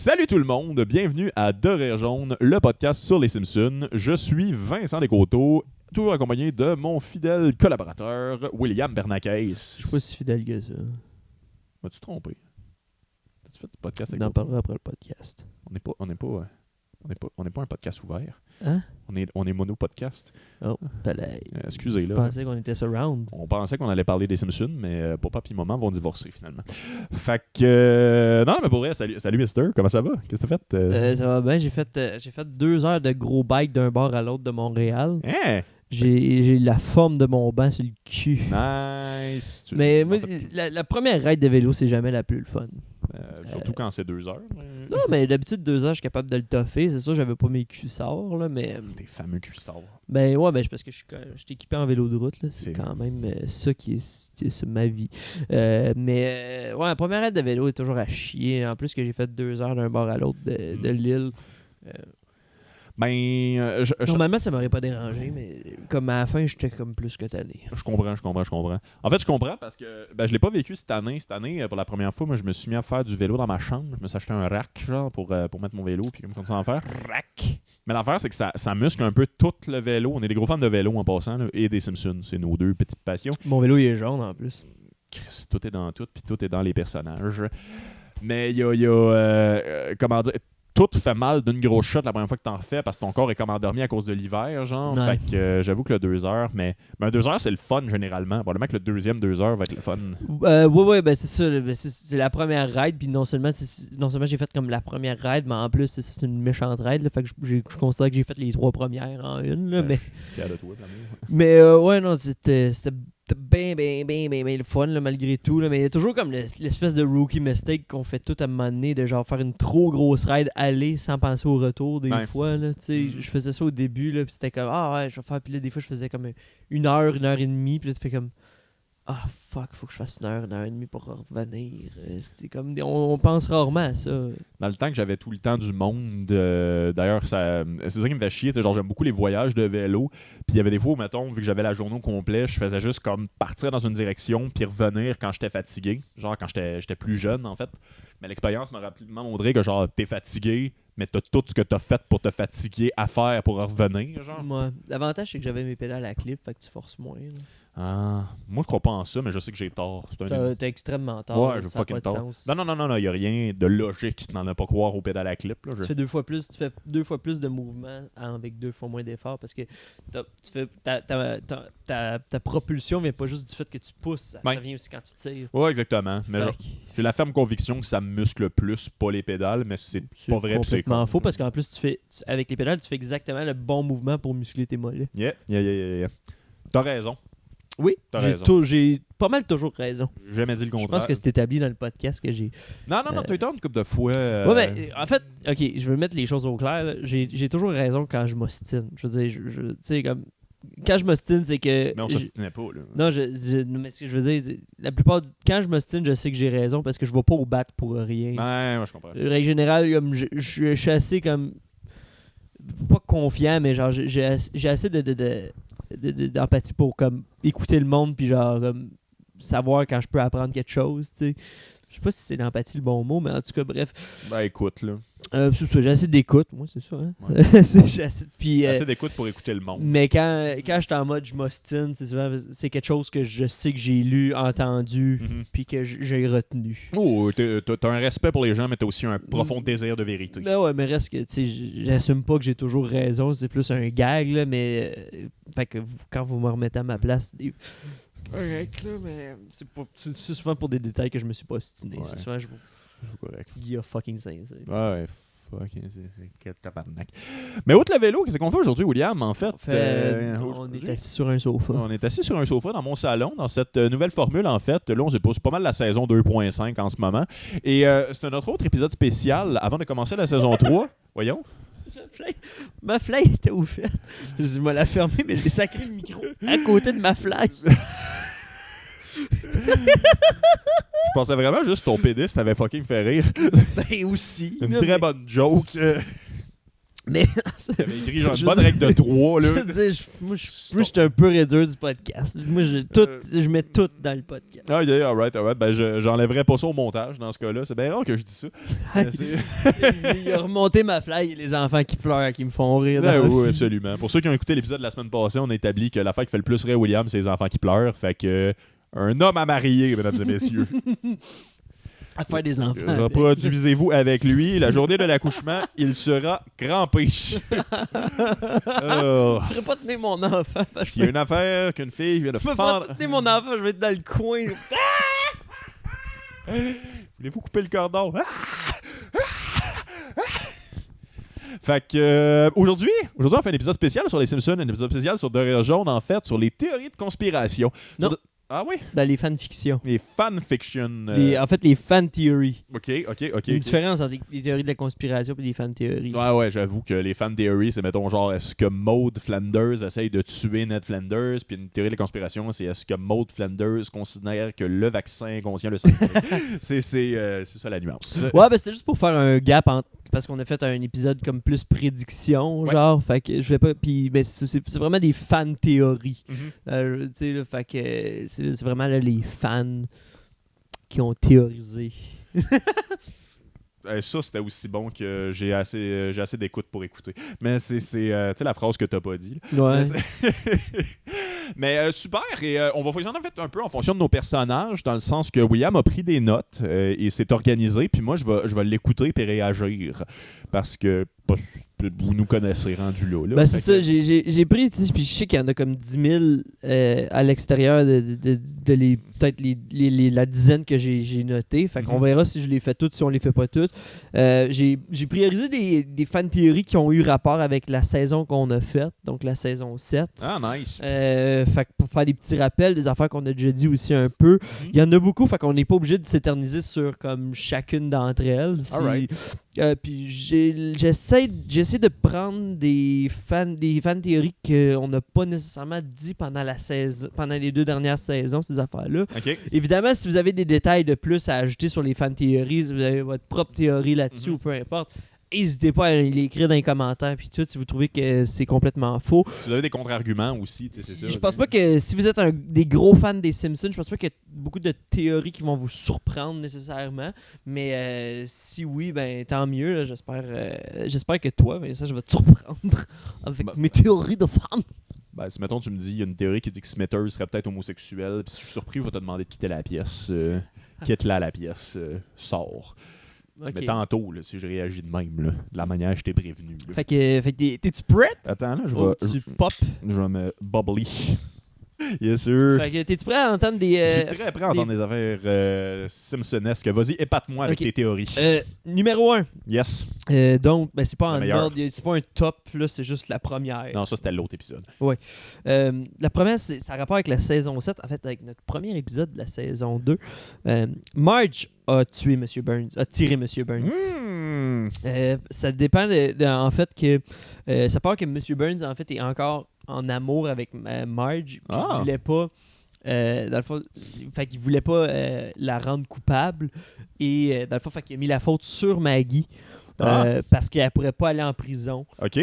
Salut tout le monde, bienvenue à De Rire Jaune, le podcast sur les Simpsons. Je suis Vincent Descoteaux, toujours accompagné de mon fidèle collaborateur, William Bernakes. Je suis pas si fidèle que ça. M'as-tu trompé? As-tu fait du podcast On avec en moi? parlera après le podcast. On n'est pas un podcast ouvert. Hein? On est mono-podcast. Oh, palais. Excusez, Je là. pensais qu'on était surround. On pensait qu'on allait parler des Simpsons, mais papa et maman vont divorcer finalement. Fait que... non, mais pour vrai, salut Mister, comment ça va? Qu'est-ce que t'as fait? Ça va bien, j'ai fait 2 heures de gros bike d'un bord à l'autre de Montréal. Hein? J'ai la forme de mon banc sur le cul. Nice! Mais moi, En fait, la première ride de vélo, c'est jamais la plus le fun. surtout quand c'est 2 heures. Non, mais d'habitude, 2 heures, je suis capable de le toffer. C'est sûr, j'avais pas mes cuissards, là, mais... Tes fameux cuissards. Ben ouais, ben, c'est parce que je suis équipé en vélo de route. Là. C'est C'est- quand même ça qui est ma vie. Mais ouais, la première aide de vélo est toujours à chier. En plus que j'ai fait 2 heures d'un bord à l'autre de l'île. Ben, Normalement, ça m'aurait pas dérangé, mais comme à la fin, j'étais comme plus que tanné. je comprends. En fait, je comprends parce que je l'ai pas vécu cette année. Cette année, pour la première fois, moi, je me suis mis à faire du vélo dans ma chambre. Je me suis acheté un rack, genre, pour mettre mon vélo, puis comme ça en faire. Rack! Mais l'affaire, c'est que ça muscle un peu tout le vélo. On est des gros fans de vélo en passant, là, et des Simpsons. C'est nos deux petites passions. Mon vélo, il est jaune en plus. Chris, tout est dans tout, puis tout est dans les personnages. Mais il y a comment dire, tout fait mal d'une grosse shot la première fois que t'en refais parce que ton corps est comme endormi à cause de l'hiver, genre. Ouais. Fait que j'avoue que le 2 heures, mais un 2 heures, c'est le fun généralement. Probablement que le deuxième 2 heures va être le fun. Ouais, ben c'est ça. Ben, c'est la première ride, puis non seulement j'ai fait comme la première ride, mais en plus, c'est une méchante ride. Là, fait que je considère que j'ai fait les 3 premières en une. Là, Je mais suis fier de toi, l'amour. mais ouais, non, c'était bien le fun, là, malgré tout. Là, mais il y a toujours comme l'espèce de rookie mistake qu'on fait tout à un moment donné, de genre faire une trop grosse ride aller sans penser au retour des Ouais. fois. Là, tu sais, je faisais ça au début, là, puis c'était comme, ah ouais, je vais faire. Puis là, des fois, je faisais comme 1 heure et demie, puis là, tu fais comme, ah fuck, faut que je fasse 1 heure et demie pour revenir. C'était comme, on pense rarement à ça. Dans le temps que j'avais tout le temps du monde, d'ailleurs, c'est ça qui me fait chier. Genre, j'aime beaucoup les voyages de vélo. Puis il y avait des fois où, mettons, vu que j'avais la journée au complet, je faisais juste comme partir dans une direction puis revenir quand j'étais fatigué. Genre, quand j'étais plus jeune, en fait. Mais l'expérience m'a rapidement montré que, genre, t'es fatigué, mais t'as tout ce que t'as fait pour te fatiguer à faire pour revenir, genre. Moi, l'avantage, c'est que j'avais mes pédales à clip, fait que tu forces moins. Là. Ah, moi, je crois pas en ça, mais je sais que j'ai tort. C'est un T'as extrêmement tort. Ouais, j'ai ça a fucking pas de tort. sens. Non, il y a rien de logique dans ne pas croire au pédale à clip. Là. Tu fais 2 fois plus, tu fais 2 fois plus de mouvements avec 2 fois moins d'efforts parce que tu fais ta propulsion vient pas juste du fait que tu pousses, Ouais. ça vient aussi quand tu tires. Ouais, exactement. Mais Fait genre, que j'ai la ferme conviction que ça me muscle plus, pas les pédales, mais c'est pas vrai. Puis c'est complètement con. faux parce qu'en plus avec les pédales tu fais exactement le bon mouvement pour muscler tes mollets. Yeah. T'as raison. Oui, T'as raison. j'ai pas mal toujours raison. J'ai jamais dit le Je contraire. pense que c'est établi dans le podcast que j'ai. Non, t'as eu tort une couple de fois. Ouais, mais en fait, ok, je veux mettre les choses au clair. Là. J'ai toujours raison quand je m'ostine. Je veux dire, tu sais, comme. Quand je m'ostine, c'est que. Mais on s'ostinait pas, là. Non, mais ce que je veux dire, la plupart quand je m'ostine, je sais que j'ai raison parce que je vais pas au bat pour rien. Ouais, moi je comprends. Règle générale, comme je suis assez comme. Pas confiant, mais genre, j'ai assez d'empathie pour comme écouter le monde puis genre comme savoir quand je peux apprendre quelque chose, tu sais. Je sais pas si c'est l'empathie le bon mot, mais en tout cas, bref. Ben écoute, là. C'est ça, j'ai assez d'écoute, moi, c'est ça. Hein? Ouais. J'ai assez, puis, Assez d'écoute pour écouter le monde. mais quand je suis en mode je m'ostine, c'est quelque chose que je sais que j'ai lu, entendu, Mhm. puis que j'ai retenu. Oh, t'as un respect pour les gens, mais t'as aussi un profond désir de vérité. Ben ouais, mais reste que, tu sais, j'assume pas que j'ai toujours raison, c'est plus un gag, là, mais fait que quand vous me remettez à ma place, c'est correct, là, mais c'est souvent pour des détails que je me suis pas ostiné. Ouais. C'est souvent, C'est correct. Guilla fucking Saint. Ouais, fuck, c'est quel tabarnak. Mais outre le vélo, qu'est-ce qu'on fait aujourd'hui, William? En fait, On aujourd'hui, est assis sur un sofa. on est assis sur un sofa dans mon salon, dans cette nouvelle formule, en fait. Là, on se pose pas mal la saison 2.5 en ce moment. Et c'est notre autre épisode spécial avant de commencer la saison 3. Voyons. Ma fly était ouverte. Je dis, moi la fermer, mais j'ai sacré le micro à côté de ma fly. Je pensais vraiment juste ton pénis t'avait fucking fait rire. Ben aussi. Une là, très mais- bonne joke. Mais Il avait écrit genre une Je bonne veux règle de 3, là. je veux dire, moi, je suis un peu réduire du podcast. Moi, je mets tout dans le podcast. Ah, yeah, alright. Ben, j'enlèverai pas ça au montage dans ce cas-là. C'est bien rare que je dis ça. Il a remonté ma fly et les enfants qui pleurent, qui me font rire. Ouais, dans la oui, vie. absolument. Pour ceux qui ont écouté l'épisode de la semaine passée, on a établi que l'affaire qui fait le plus rire William, c'est les enfants qui pleurent. Fait que un homme à marier, mesdames et messieurs. À faire des enfants. Reproduisez-vous avec lui. La journée de l'accouchement, il sera crampé. Je ne pourrais pas tenir mon enfant. S'il y a une affaire qu'une fille vient de Je peux fendre... pas tenir mon enfant, je vais être dans le coin. Voulez-vous couper le cordon? Fait que aujourd'hui, on fait un épisode spécial sur les Simpsons, un épisode spécial sur De Rire Jaune, en fait, sur les théories de conspiration. Non. Ah oui? Dans les fanfictions. Les fanfictions. En fait, les fan theories. OK. Il y a une différence entre les théories de la conspiration et les fan theories. Ouais, j'avoue que les fan theories, c'est, mettons, genre, est-ce que Maud Flanders essaye de tuer Ned Flanders? Puis une théorie de la conspiration, c'est est-ce que Maud Flanders considère que le vaccin contient le sang? c'est ça la nuance. Ouais, ben c'était juste pour faire un gap entre. Parce qu'on a fait un épisode comme plus prédiction, genre. Fait que je vais pas. Puis, ben, c'est vraiment des fan théories. Mhm. Tu sais, là, fait que c'est vraiment là, les fans qui ont théorisé. Ça, c'était aussi bon que j'ai assez d'écoute pour écouter. Mais c'est tu sais, la phrase que t'as pas dit. Ouais. Mais super, et on va fonctionner en fait un peu en fonction de nos personnages, dans le sens que William a pris des notes et s'est organisé, puis moi je vais l'écouter et réagir. Parce que vous nous connaissez rendu là. Ben c'est ça, j'ai pris, puis je sais qu'il y en a comme 10 000 à l'extérieur de les peut-être la dizaine que j'ai notées. Fait qu'on verra si je les fais toutes, si on les fait pas toutes. J'ai priorisé des fan théories qui ont eu rapport avec la saison qu'on a faite, donc la saison 7. Ah, nice. Fait que pour faire des petits rappels, des affaires qu'on a déjà dit aussi un peu. Il y en a beaucoup, fait qu'on n'est pas obligé de s'éterniser sur comme chacune d'entre elles. Alright. Puis j'essaie de prendre des fan théories qu'on n'a pas nécessairement dit pendant les 2 dernières saisons, ces affaires-là. OK. Évidemment, si vous avez des détails de plus à ajouter sur les fan théories, si vous avez votre propre théorie là-dessus ou peu importe, n'hésitez pas à l'écrire dans les commentaires puis tout si vous trouvez que c'est complètement faux. Si vous avez des contre-arguments aussi, c'est ça. Je pense pas que si vous êtes des gros fans des Simpsons, je pense pas qu'il y a beaucoup de théories qui vont vous surprendre nécessairement. Mais si oui, ben tant mieux. Là, j'espère que toi, mais ça, je vais te surprendre avec mes théories de fans. Ben, si mettons tu me dis, il y a une théorie qui dit que Smithers serait peut-être homosexuel, puis si je suis surpris, je vais te demander de quitter la pièce. Quitte-la la pièce. Sors. Okay. Mais tantôt, là, si je réagis de même, là, de la manière que je t'ai prévenu. Là. Fait que t'es-tu prêt? Attends, là, Tu pop. Je vais me bubbly. Yes, sûr. Fait que t'es-tu prêt à entendre des... Je suis très prêt à entendre des affaires Simpsonesques. Vas-y, épate-moi avec tes théories. Numéro 1. Yes. Donc, ben, c'est pas en meilleure. ordre, c'est pas un top, là, c'est juste la première. Non, ça, c'était l'autre épisode. Ouais. La première, ça a rapport avec la saison 7, en fait, avec notre premier épisode de la saison 2. Marge a tiré M. Burns. Ça dépend en fait que... ça part que M. Burns, en fait, est encore en amour avec Marge. Il voulait pas... dans le fond, fait qu'il voulait pas la rendre coupable. Et dans le fond, fait qu'il a mis la faute sur Maggie. Parce qu'elle pourrait pas aller en prison. OK.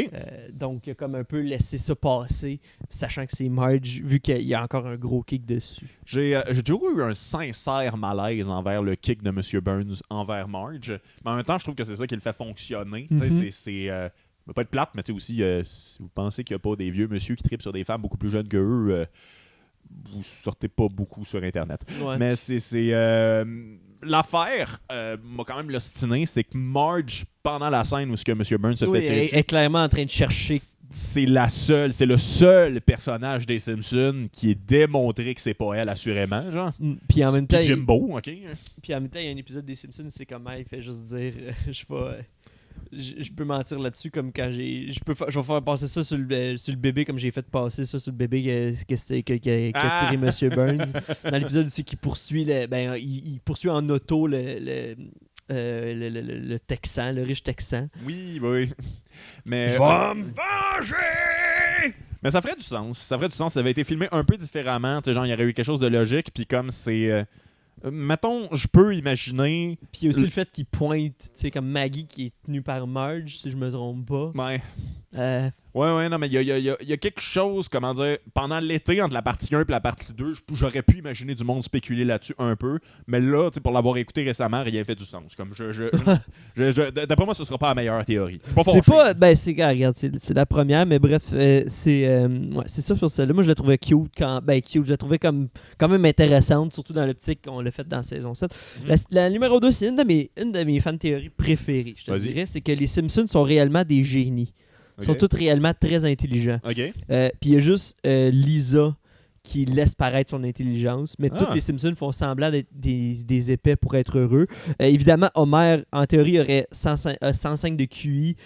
Donc, il a comme un peu laissé ça passer, sachant que c'est Marge, vu qu'il y a encore un gros kick dessus. J'ai toujours eu un sincère malaise envers le kick de M. Burns envers Marge. Mais en même temps, je trouve que c'est ça qui le fait fonctionner. C'est pas être plate, mais tu sais aussi, si vous pensez qu'il n'y a pas des vieux monsieur qui tripent sur des femmes beaucoup plus jeunes que eux, vous sortez pas beaucoup sur Internet. Ouais. Mais c'est l'affaire m'a quand même l'ostiné, c'est que Marge, pendant la scène où ce que M. Burns se fait tirer dessus, est clairement en train de chercher. C'est le seul personnage des Simpsons qui est démontré que c'est pas elle, assurément, genre. Puis en même temps, Jimbo, OK. Puis en même temps, il y a un épisode des Simpsons, c'est comment il fait juste dire, je peux mentir là-dessus, comme quand je vais faire passer ça sur le bébé, comme j'ai fait passer ça sur le bébé qui a tiré M. Burns. Dans l'épisode aussi qui poursuit, il poursuit en auto le Texan, le riche Texan. Oui. Mais je vais me venger! Mais ça ferait du sens. Ça avait été filmé un peu différemment. Tu sais, genre, il y aurait eu quelque chose de logique. Puis comme c'est Mettons, je peux imaginer... Puis il y a aussi le fait qu'il pointe, tu sais, comme Maggie qui est tenue par Marge, si je me trompe pas. Ouais. Euh, Ouais, non, mais il y a quelque chose, comment dire, pendant l'été, entre la partie 1 et la partie 2, j'aurais pu imaginer du monde spéculer là-dessus un peu, mais là, tu sais, pour l'avoir écouté récemment, rien fait du sens. Comme d'après moi, ce sera pas la meilleure théorie. Je suis pas c'est fâché. pas. Ben, regarde, c'est la première, mais bref, c'est ça sur celle-là. Moi, je la trouvais cute. Cute, je la trouvais quand même intéressante, surtout dans l'optique qu'on l'a fait dans la saison 7. La numéro 2, c'est une de mes fan théories préférées, je te Vas-y. dirais. C'est que les Simpsons sont réellement des génies. Ils sont tous réellement très intelligents. OK. Puis il y a juste Lisa qui laisse paraître son intelligence, mais tous les Simpsons font semblant d'être des épais pour être heureux. Évidemment, Homer, en théorie, aurait 105 de QI,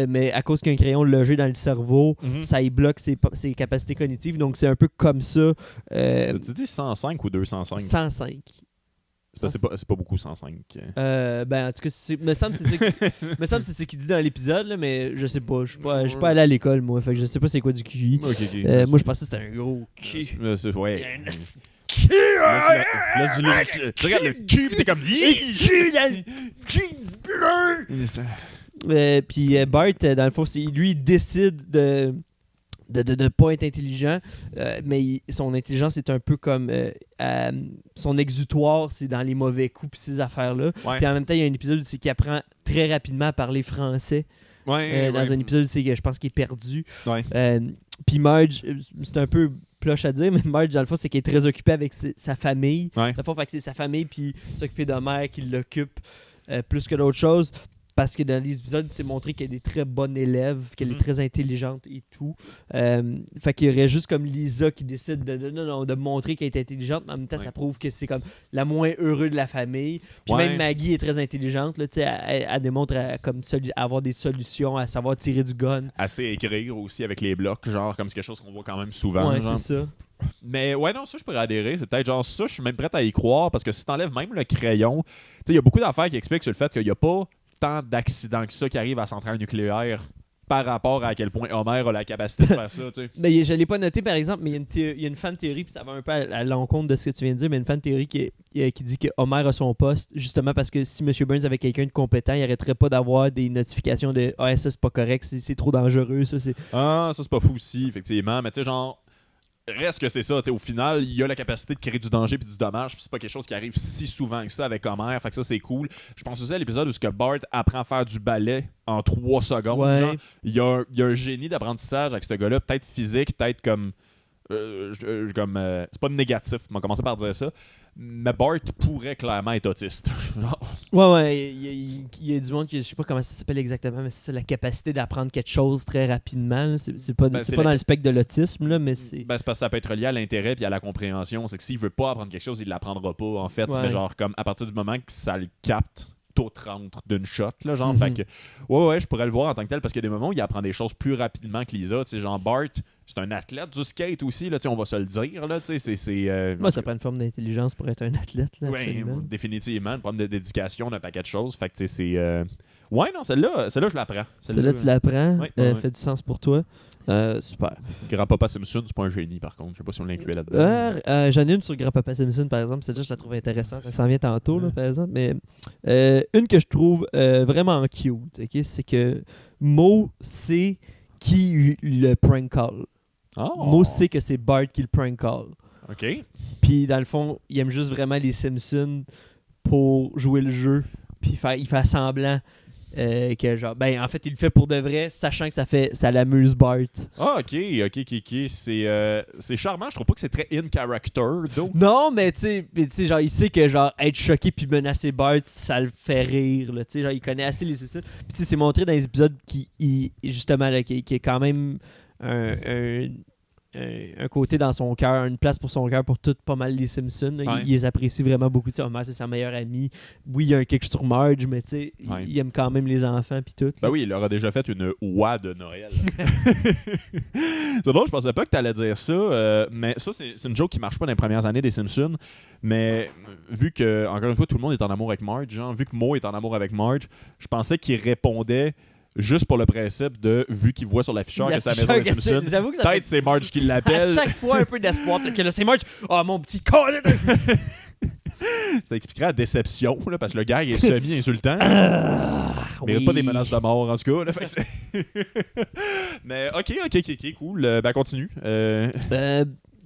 mais à cause qu'il y a un crayon logé dans le cerveau, ça y bloque ses capacités cognitives, donc c'est un peu comme ça. Tu dis 105 ou 205? 105. C'est pas beaucoup 105. Ben, en tout cas, me semble que c'est ce qu'il dit dans l'épisode, là, mais je sais pas. Je suis pas allé à l'école, moi. Fait que je sais pas c'est quoi du QI. Okay. Moi, je pensais que c'était un gros QI. Ouais. Là, tu regardes le cul, pis t'es comme... Puis Bart, dans le fond, lui, il décide de pas être intelligent, mais son intelligence est un peu comme son exutoire, c'est dans les mauvais coups pis ces affaires-là. Ouais. Puis en même temps, il y a un épisode où c'est qu'il apprend très rapidement à parler français. Dans un épisode où c'est que je pense qu'il est perdu. Ouais. Puis Marge, c'est un peu ploche à dire, mais Marge, dans le fond, c'est qu'il est très occupé avec sa famille. Ouais. Dans le fond, fait que c'est sa famille, puis s'occuper d'Homer qui l'occupe plus que d'autres choses. Parce que dans l'épisode, c'est montré qu'elle est très bonne élève, qu'elle est très intelligente et tout. Fait qu'il y aurait juste comme Lisa qui décide de montrer qu'elle est intelligente, mais en même temps, ça prouve que c'est comme la moins heureuse de la famille. Puis même Maggie est très intelligente. Là, elle démontre avoir des solutions, à savoir tirer du gun. Assez écrire aussi avec les blocs, genre comme c'est quelque chose qu'on voit quand même souvent. Ouais, genre. c'est ça. Mais ouais, non, ça, je pourrais adhérer. C'est peut-être genre ça, je suis même prêt à y croire, parce que si t'enlèves même le crayon, tu sais, il y a beaucoup d'affaires qui expliquent sur le fait qu'il n'y a pas tant d'accidents que ça qui arrivent à la centrale nucléaire par rapport à quel point Homer a la capacité de faire ça, tu sais. Mais je l'ai pas noté, par exemple, mais il y a une fan théorie, puis ça va un peu à l'encontre de ce que tu viens de dire, mais une fan théorie qui dit que Homer a son poste, justement parce que si M. Burns avait quelqu'un de compétent, il arrêterait pas d'avoir des notifications de « Ah, ça, c'est pas correct, c'est trop dangereux, ça, c'est... » Ah, ça, c'est pas fou aussi, effectivement, mais tu sais, genre... Reste que c'est ça, au final, il y a la capacité de créer du danger et du dommage, puis c'est pas quelque chose qui arrive si souvent que ça avec Homer, fait que ça c'est cool. Je pense aussi à l'épisode où ce que Bart apprend à faire du ballet en 3 secondes. Ouais. Genre, il y a un génie d'apprentissage avec ce gars-là, peut-être physique, peut-être comme... c'est pas négatif, on va commencer par dire ça, mais Bart pourrait clairement être autiste. Ouais, il y a du monde qui, je sais pas comment ça s'appelle exactement, mais c'est ça, la capacité d'apprendre quelque chose très rapidement. Là. C'est pas dans le spectre de l'autisme, là, mais c'est... Ben, c'est parce que ça peut être lié à l'intérêt et à la compréhension. C'est que s'il veut pas apprendre quelque chose, il l'apprendra pas, en fait. Ouais. Mais genre, comme à partir du moment que ça le capte, tout rentre d'une shot, là, genre. Fait que, ouais, je pourrais le voir en tant que tel, parce qu'il y a des moments où il apprend des choses plus rapidement que Lisa. Tu sais, genre, Bart, c'est un athlète du skate aussi, là, on va se le dire, là, tu sais, Moi, ça prend une forme d'intelligence pour être un athlète, là, ouais, absolument. définitivement, une forme de dédication d'un paquet de choses. Fait que, tu sais, c'est... Ouais, non, celle-là, je la prends. Celle-là, tu la prends, ouais. fait du sens pour toi. Super. Grand-papa Simpson, c'est pas un génie, par contre. Je sais pas si on l'incluait là-dedans. J'en ai une sur Grand-Papa Simpson, par exemple. Celle-là, je la trouve intéressante. Elle s'en vient tantôt, là, par exemple. Mais une que je trouve vraiment cute, okay, c'est que Mo sait qui le prank call. Oh. Mo sait que c'est Bart qui le prank call. OK. Puis, dans le fond, il aime juste vraiment les Simpsons pour jouer le jeu. Puis, il fait semblant que genre... Ben, en fait, il le fait pour de vrai, sachant que ça l'amuse Bart. Ah, OK. C'est charmant. Je trouve pas que c'est très in character, though. Non, mais tu sais, genre, il sait que genre être choqué puis menacer Bart, ça le fait rire, là. Tu sais, genre, il connaît assez les Simpsons. Puis tu sais, c'est montré dans les épisodes justement, là, qui est quand même un côté dans son cœur, une place pour son cœur pour tout pas mal les Simpsons. Ouais. Il les apprécie vraiment beaucoup. Homer, c'est sa meilleure amie. Oui, il y a un quelque sur Marge, mais tu sais, Ouais. il aime quand même les enfants puis tout. Ben oui, il leur a déjà fait une oie de Noël. C'est drôle, je pensais pas que t'allais dire ça, mais ça, c'est une joke qui marche pas dans les premières années des Simpsons. Mais vu que, encore une fois, tout le monde est en amour avec Marge, genre, vu que Mo est en amour avec Marge, je pensais qu'il répondait juste pour le principe de, vu qu'il voit sur l'afficheur que c'est la maison des Simpsons, j'avoue que ça peut-être c'est Marge qui l'appelle. à chaque fois un peu d'espoir que là c'est Marge. Oh mon petit con. Ça expliquerait la déception, là, parce que le gars il est semi-insultant. Mais il n'y a pas des menaces de mort, en tout cas. Là, fait que mais ok, cool. Ben, continue.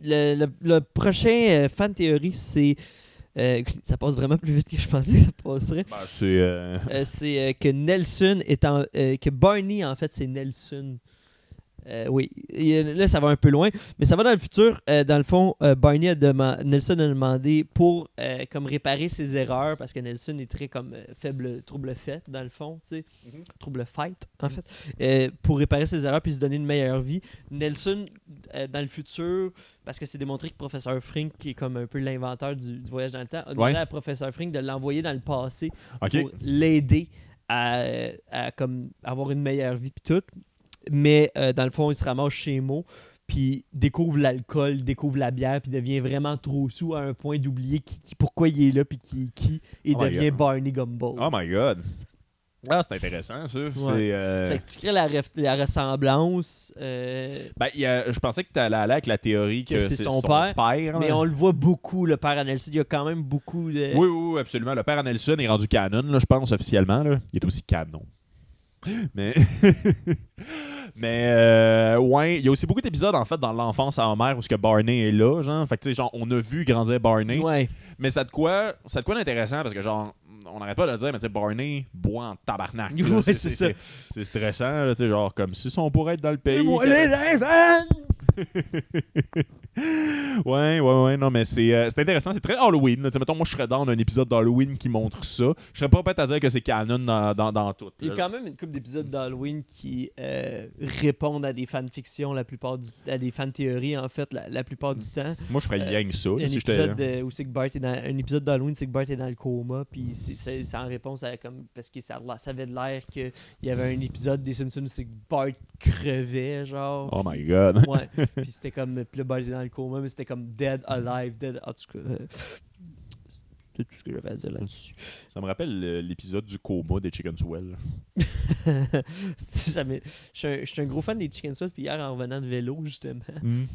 Le prochain fan théorie, c'est... ça passe vraiment plus vite que je pensais que ça passerait. Ben, c'est que Nelson est en... que Barney, en fait, c'est Nelson. Oui, là ça va un peu loin, mais ça va dans le futur. Dans le fond, Barney Nelson a demandé pour comme réparer ses erreurs, parce que Nelson est très comme faible trouble fait dans le fond, tu sais, trouble fight en fait, pour réparer ses erreurs puis se donner une meilleure vie. Nelson dans le futur, parce que c'est démontré que Professeur Frink, qui est comme un peu l'inventeur du voyage dans le temps, a demandé à Professeur Frink de l'envoyer dans le passé pour l'aider à comme avoir une meilleure vie puis tout. Mais dans le fond, il se ramasse chez Mo, puis découvre l'alcool, découvre la bière, puis devient vraiment trop sous à un point d'oublier pourquoi il est là, puis qui, et devient Barney Gumble. Oh my god! Ah, c'est intéressant, ça. Ouais. Ça expliquerait la ressemblance. Ben, je pensais que tu allais aller avec la théorie que c'est son père. Mais on le voit beaucoup, le père à Nelson. Il y a quand même beaucoup de... Oui, absolument. Le père à Nelson est rendu canon, là, je pense, officiellement. Là. Il est aussi canon. Mais ouais, il y a aussi beaucoup d'épisodes en fait dans l'enfance à Homer où ce que Barney est là, genre, fait que tu sais, genre on a vu grandir Barney. Ouais. Mais ça de quoi d'intéressant parce que genre on n'arrête pas de le dire, mais tu sais Barney boit en tabarnak. Ouais, c'est ça. C'est stressant, tu sais, genre comme si on pourrait être dans le pays. Moi les ouais, non, mais c'est intéressant, c'est très Halloween. Là. Mettons, moi, je serais dans un épisode d'Halloween qui montre ça. Je serais pas prêt à dire que c'est canon dans tout. Il y a quand même une couple d'épisodes d'Halloween qui répondent à des fanfictions, à des fan-théories, en fait, la plupart du temps. Moi, je ferais rien que ça. Un épisode où c'est que Bart est un épisode d'Halloween, c'est que Bart est dans le coma, puis c'est en réponse à comme parce que ça avait de l'air qu'il y avait un épisode des Simpsons où c'est que Bart crevait, genre. Oh my god. Ouais. Puis c'était comme, puis là, Bart est dans le coma, mais c'était comme Dead Alive, Dead. En tout cas, c'est tout ce que j'avais à dire là-dessus. Ça me rappelle l'épisode du coma des Chicken Swell. Je suis un gros fan des Chicken Swell, puis hier, en revenant de vélo, justement, je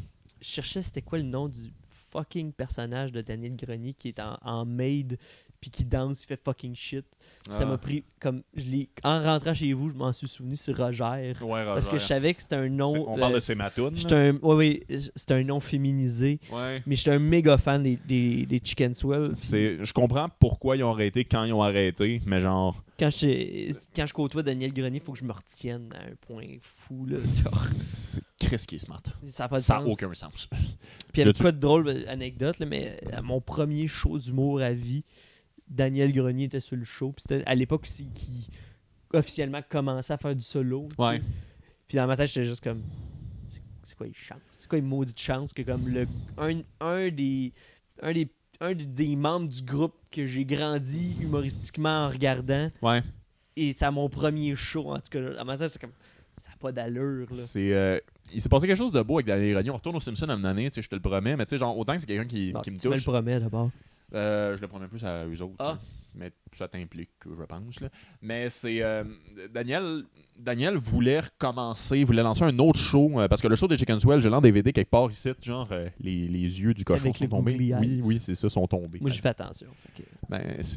cherchais c'était quoi le nom du fucking personnage de Daniel Grenier qui est en maid puis qui danse, il fait fucking shit. Ça m'a pris comme en rentrant chez vous, je m'en suis souvenu, c'est Roger. Ouais, Roger. Parce que je savais que c'était un nom. On parle de ses matounes. Oui, c'était un nom féminisé. Ouais. Mais j'étais un méga fan des Chicken Swell. Je comprends pourquoi ils ont arrêté quand ils ont arrêté, mais genre. Quand je côtoie Daniel Grenier, il faut que je me retienne à un point fou. Là, genre. C'est Chris qui est smart. Ça n'a pas de ça sens. n'a aucun sens. Puis il y avait pas de drôle anecdote, là, mais à mon premier show d'humour à vie, Daniel Grenier était sur le show. Puis c'était à l'époque qui officiellement commençait à faire du solo. Ouais. Puis dans ma tête, j'étais juste comme c'est quoi les chances? C'est quoi les maudites chances que comme un des membres du groupe que j'ai grandi humoristiquement en regardant. Ouais. Et c'est à mon premier show, en tout cas. Dans ma tête, c'est comme ça n'a pas d'allure. Là. Il s'est passé quelque chose de beau avec Daniel Grenier. On retourne aux Simpsons à une année, je te le promets. Mais tu sais, genre, autant que c'est quelqu'un qui me touche. Tu me le promets d'abord. Je le promets plus à eux autres. Ah. Là. Mais ça t'implique, je pense. Là. Mais c'est. Daniel voulait lancer un autre show. Parce que le show des Chicken Swell, j'ai l'en DVD quelque part ici. Genre, les yeux du cochon avec sont tombés. Oui, c'est ça, sont tombés. Moi, j'ai fait attention.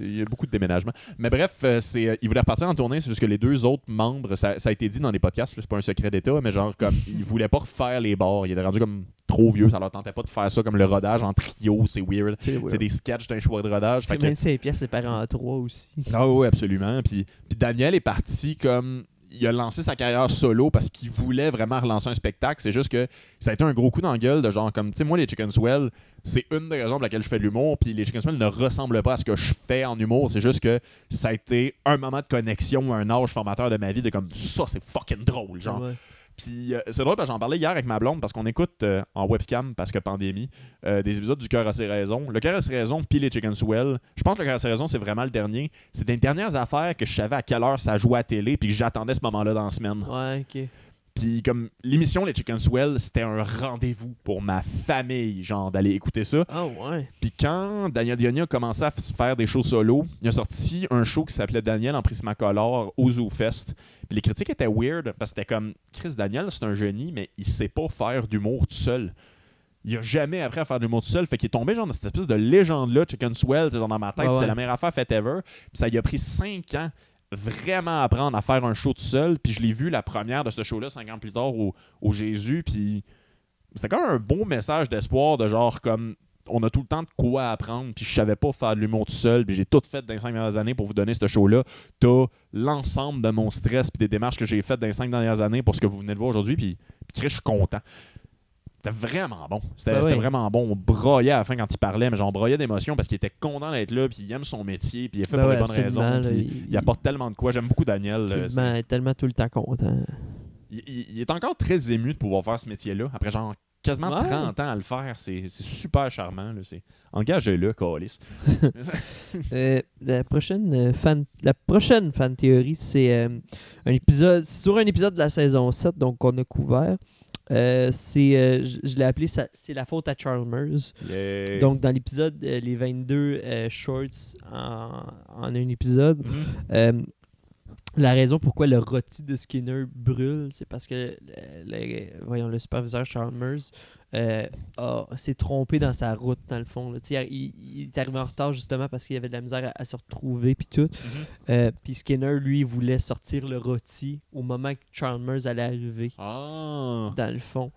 Il y a beaucoup de déménagements. Mais bref, il voulait repartir en tournée. C'est juste que les deux autres membres, ça a été dit dans les podcasts, là, c'est pas un secret d'État, mais genre, comme, ils voulaient pas refaire les bars. Ils étaient rendus comme trop vieux. Ça leur tentait pas de faire ça comme le rodage en trio. C'est weird. C'est des sketchs d'un choix de rodage. Fait 25 pièces séparées en 3 aussi. Ah oui, absolument. Puis Daniel est parti comme. Il a lancé sa carrière solo parce qu'il voulait vraiment relancer un spectacle. C'est juste que ça a été un gros coup dans la gueule de genre comme, tu sais, moi, les Chicken Swell, c'est une des raisons pour laquelle je fais de l'humour. Puis les Chicken Swell ne ressemblent pas à ce que je fais en humour. C'est juste que ça a été un moment de connexion, un âge formateur de ma vie de comme ça, c'est fucking drôle. Genre. Ouais. Puis c'est drôle parce que j'en parlais hier avec ma blonde parce qu'on écoute en webcam parce que pandémie des épisodes du Cœur a ses raisons. Le Cœur a ses raisons puis les Chicken Swell. Je pense que le Cœur a ses raisons c'est vraiment le dernier. C'est des dernières affaires que je savais à quelle heure ça jouait à télé puis que j'attendais ce moment-là dans la semaine. Ouais, ok. Puis comme l'émission Les Chicken Swell, c'était un rendez-vous pour ma famille, genre d'aller écouter ça. Ah ouais. Puis quand Daniel Grenier a commencé à faire des shows solo, il a sorti un show qui s'appelait Daniel en Prismacolor au Zoo Fest. Puis les critiques étaient weird parce que c'était comme Chris Daniel, c'est un génie, mais il sait pas faire d'humour tout seul. il a jamais appris à faire de l'humour tout seul. Fait qu'il est tombé genre dans cette espèce de légende-là, Chicken Swell, genre dans ma tête, Ouais, c'est ouais. la meilleure affaire faite ever. Puis ça lui a pris 5 ans vraiment apprendre à faire un show tout seul. Puis je l'ai vu la première de ce show-là 5 ans plus tard au Jésus. Puis c'était quand même un bon message d'espoir de genre comme on a tout le temps de quoi apprendre. Puis je savais pas faire de l'humour tout seul. Puis j'ai tout fait dans les 5 dernières années pour vous donner ce show-là. T'as l'ensemble de mon stress puis des démarches que j'ai faites dans les 5 dernières années pour ce que vous venez de voir aujourd'hui. Puis Chris, je suis content. C'était vraiment bon. C'était vraiment bon. On broyait à la fin quand il parlait, mais genre on broyait d'émotion parce qu'il était content d'être là, puis il aime son métier, puis il est fait pour les bonnes raisons. Là, Il apporte tellement de quoi. J'aime beaucoup Daniel. Tellement tout le temps content. Il est encore très ému de pouvoir faire ce métier-là. Après genre quasiment 30 ans à le faire, c'est super charmant. Là. Engagez-le, Calis. La prochaine fan théorie, c'est sur un épisode de la saison 7, donc qu'on a couvert. Je l'ai appelé c'est la faute à Chalmers. Yeah. Donc dans l'épisode les 22 shorts en un épisode, la raison pourquoi le rôti de Skinner brûle, c'est parce que le superviseur Chalmers s'est trompé dans sa route dans le fond. Là. Il est arrivé en retard justement parce qu'il y avait de la misère à se retrouver puis tout. Puis Skinner, lui, voulait sortir le rôti au moment que Chalmers allait arriver. Dans le fond.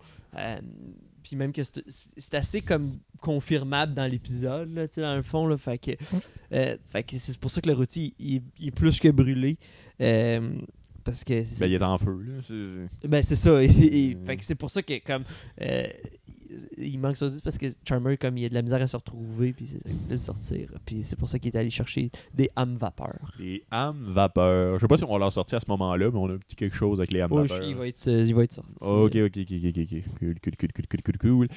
Puis même que c'est assez comme confirmable dans l'épisode, là, dans le fond. Là, fait que c'est pour ça que le rôti il est plus que brûlé. Parce que il est en feu. Là. C'est ça. Fait que c'est pour ça que comme il manque ça parce que Charmer, comme il a de la misère à se retrouver, puis c'est ça qu'il voulait sortir. Puis c'est pour ça qu'il est allé chercher des âmes vapeur. Des âmes vapeur. Je sais pas si on va leur sortir à ce moment-là, mais on a dit quelque chose avec les âmes vapeur. Il va être sorti. Ok. Cool.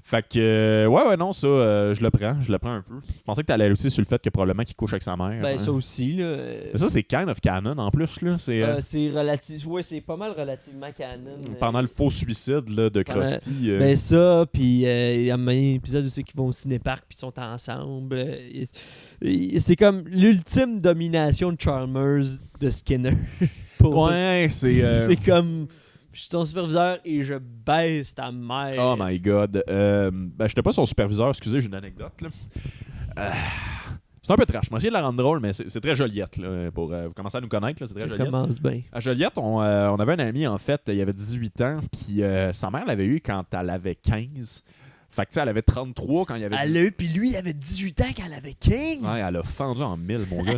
Fait que, non, ça, je le prends un peu. Je pensais que t'allais aussi sur le fait que probablement qu'il couche avec sa mère. Ça aussi, là. Mais ça, c'est kind of canon en plus, là. C'est c'est pas mal relativement canon. Pendant le faux suicide là, de Krusty. Ça, puis il y a un épisode aussi qu'ils vont au cinéparc puis ils sont ensemble. C'est comme l'ultime domination de Chalmers de Skinner. C'est comme je suis ton superviseur et je baisse ta mère. Oh my god. J'étais pas son superviseur, excusez, j'ai une anecdote là. C'est un peu trash. Je vais essayer de la rendre drôle, mais c'est très Joliette là, pour vous commencer à nous connaître. Là, c'est très Joliette. Commence bien. À Joliette, on avait un ami, en fait, il avait 18 ans, puis sa mère l'avait eu quand elle avait 15. Fait que, tu sais, elle avait 33 quand il avait 18. Elle l'a eu, puis lui, il avait 18 ans quand elle avait 15. Ouais, elle a fendu en 1000, mon gars.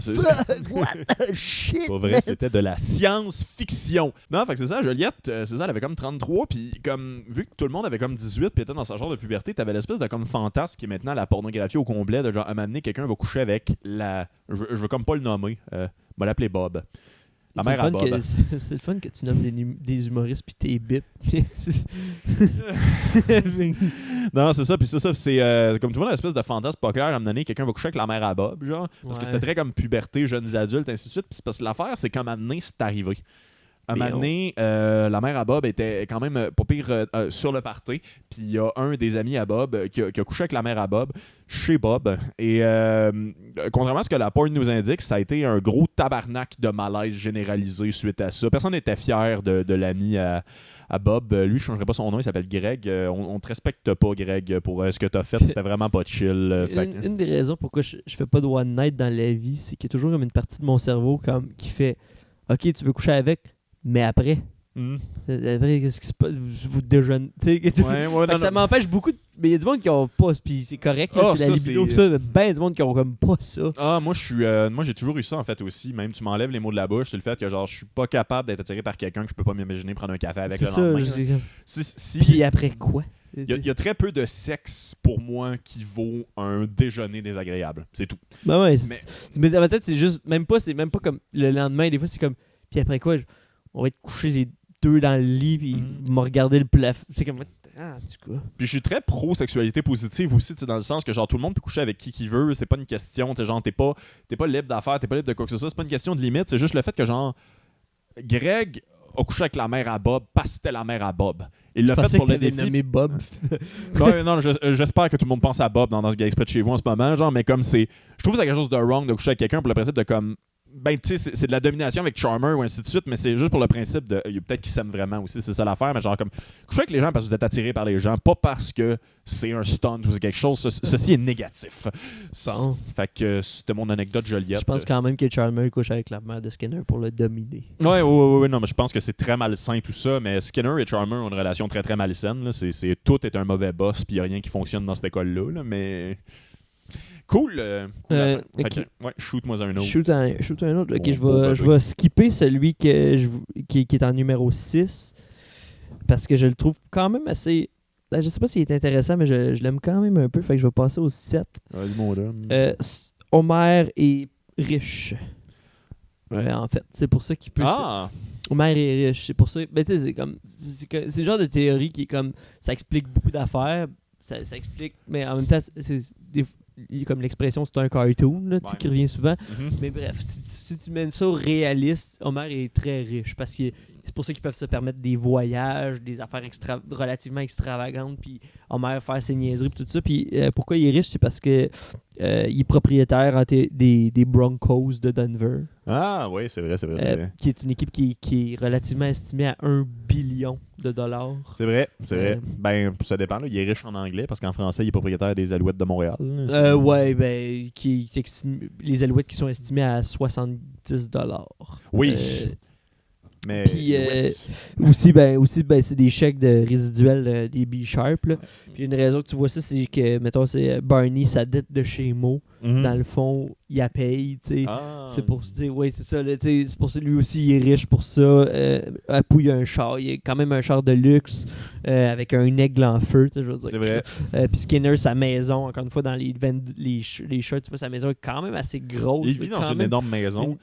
What the shit, pas vrai, c'était de la science-fiction. Non, fait que c'est ça, Joliette, c'est ça, elle avait comme 33, puis comme, vu que tout le monde avait comme 18, puis était dans sa genre de puberté, t'avais l'espèce de comme fantasme qui est maintenant la pornographie au complet, de genre, à un moment donné, quelqu'un va coucher avec la... Je veux comme pas le nommer, je vais l'appeler Bob. La mère à Bob. C'est le fun que tu nommes des humoristes pis t'es bip. Non, c'est ça. Puis c'est ça. C'est comme tu vois, une espèce de fantasme pas clair à me donner. Quelqu'un va coucher avec la mère à Bob, genre. Parce que c'était très comme puberté, jeunes adultes, ainsi de suite. Puis c'est parce que l'affaire, c'est qu'à un moment donné, c'est arrivé. À un moment donné, la mère à Bob était quand même pas pire sur le party. Puis il y a un des amis à Bob qui a couché avec la mère à Bob chez Bob. Et contrairement à ce que la porn nous indique, ça a été un gros tabarnak de malaise généralisé suite à ça. Personne n'était fier de l'ami à Bob. Lui, je ne changerai pas son nom, il s'appelle Greg. On te respecte pas, Greg, pour ce que tu as fait. C'était vraiment pas chill. Une des raisons pourquoi je fais pas de one night dans la vie, c'est qu'il y a toujours comme une partie de mon cerveau qui fait « Ok, tu veux coucher avec ?» Mais après, qu'est-ce qui se passe? Vous déjeunez. Ça m'empêche beaucoup. Mais il y a du monde qui ont pas. Puis c'est correct, là, c'est la libido. Mais ben du monde qui ont comme pas ça. Moi, j'ai toujours eu ça en fait aussi. Même tu m'enlèves les mots de la bouche, c'est le fait que genre je suis pas capable d'être attiré par quelqu'un que je peux pas m'imaginer prendre un café avec le lendemain. Puis après quoi? Il y a très peu de sexe pour moi qui vaut un déjeuner désagréable. C'est tout. Ben ouais. Mais dans ma tête, c'est juste. C'est même pas comme le lendemain. Des fois, c'est comme. Puis après quoi? On va être couchés les deux dans le lit puis me regarder le plafond. C'est comme en tout cas. Puis je suis très pro sexualité positive aussi, dans le sens que genre tout le monde peut coucher avec qui veut, c'est pas une question, genre t'es pas libre d'affaires, t'es pas libre de quoi que ce soit, c'est pas une question de limite, c'est juste le fait que genre Greg a couché avec la mère à Bob parce que c'était la mère à Bob. Il l'a fait pour le défi. Nommé Bob. Non, j'espère que tout le monde pense à Bob dans ce gars exprès de chez vous en ce moment, genre, mais comme c'est, je trouve que c'est quelque chose de wrong de coucher avec quelqu'un pour le principe de comme Ben, tu sais, c'est de la domination avec Charmer ou ainsi de suite, mais c'est juste pour le principe de. Peut-être qu'ils s'aiment vraiment aussi, c'est ça l'affaire, mais genre comme. Coucher avec les gens parce que vous êtes attiré par les gens, pas parce que c'est un stunt ou c'est quelque chose. Ceci est négatif. Bon. Fait que c'était mon anecdote Joliette. Je pense quand même que Charmer couche avec la mère de Skinner pour le dominer. Ouais, non, mais je pense que c'est très malsain tout ça, mais Skinner et Charmer ont une relation très très malsaine. Là. Tout est un mauvais boss, puis il n'y a rien qui fonctionne dans cette école-là, là, mais. Cool. Fait ok. que, ouais, shoot-moi un autre. Shoot un autre. Ok, Bon, je vais skipper celui qui est en numéro 6 parce que je le trouve quand même assez. Je sais pas s'il est intéressant, mais je l'aime quand même un peu. Fait que je vais passer au 7. Vas-y, mon homme. Homer est riche. Ouais, en fait. C'est pour ça qu'il peut. Ah! Homer est riche. C'est pour ça. Ben, tu sais, c'est comme. C'est le genre de théorie qui est comme. Ça explique beaucoup d'affaires. Ça explique. Mais en même temps, comme l'expression, c'est un cartoon là, qui revient souvent. Mais bref, si tu mènes ça au réaliste, Homer est très riche parce que c'est pour ça qu'ils peuvent se permettre des voyages, des affaires relativement extravagantes, puis Homer faire ses niaiseries et tout ça. Puis pourquoi il est riche, c'est parce que il est propriétaire des Broncos de Denver. Ah oui, c'est vrai. Qui est une équipe qui est relativement estimée à $1 billion. C'est vrai. Ben, ça dépend. Là. Il est riche en anglais parce qu'en français, il est propriétaire des Alouettes de Montréal. Ouais, ben, les Alouettes qui sont estimées à $70. Oui. Mais puis, aussi, c'est des chèques de résiduels des B-Sharp. Là. Puis une raison que tu vois ça, c'est que, mettons, c'est Barney, sa dette de chez Mo, dans le fond, il la paye. C'est pour ça, c'est ça. Là, c'est pour ça lui aussi, il est riche pour ça. Apu, il a un char. Il a quand même un char de luxe avec un aigle en feu. Je veux dire. C'est vrai. Puis Skinner, sa maison, encore une fois, dans les shirts, tu vois, sa maison est quand même assez grosse. Il vit dans une énorme maison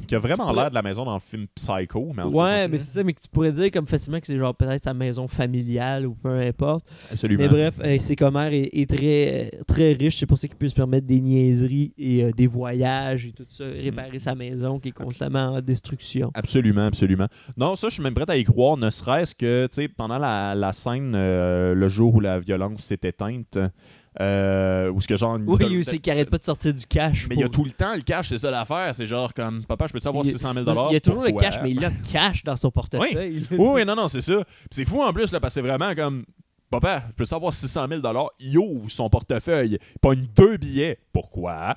qui a vraiment l'air de la maison dans le film Psycho. Mais mais c'est ça, mais que tu pourrais dire comme facilement que c'est genre peut-être sa maison familiale ou peu importe. Absolument. Mais bref, c'est qu'Homer est très, très riche, c'est pour ça qu'il peut se permettre des niaiseries et des voyages et tout ça, réparer sa maison qui est constamment en destruction. Absolument. Non, ça, je suis même prêt à y croire, ne serait-ce que, tu sais, pendant la scène, le jour où la violence s'est éteinte, où ce que genre... Oui, c'est qu'il arrête pas de sortir du cash. Mais il y a tout le temps le cash, c'est ça l'affaire. C'est genre comme, papa, je peux-tu avoir 600 000 $? Il y a toujours le cash, mais il a le cash dans son portefeuille. Oui, non, c'est ça. Puis c'est fou en plus, là, parce que c'est vraiment comme... Papa, je peux savoir 600 000 $. Il ouvre son portefeuille, il pogne 2 billets. Pourquoi?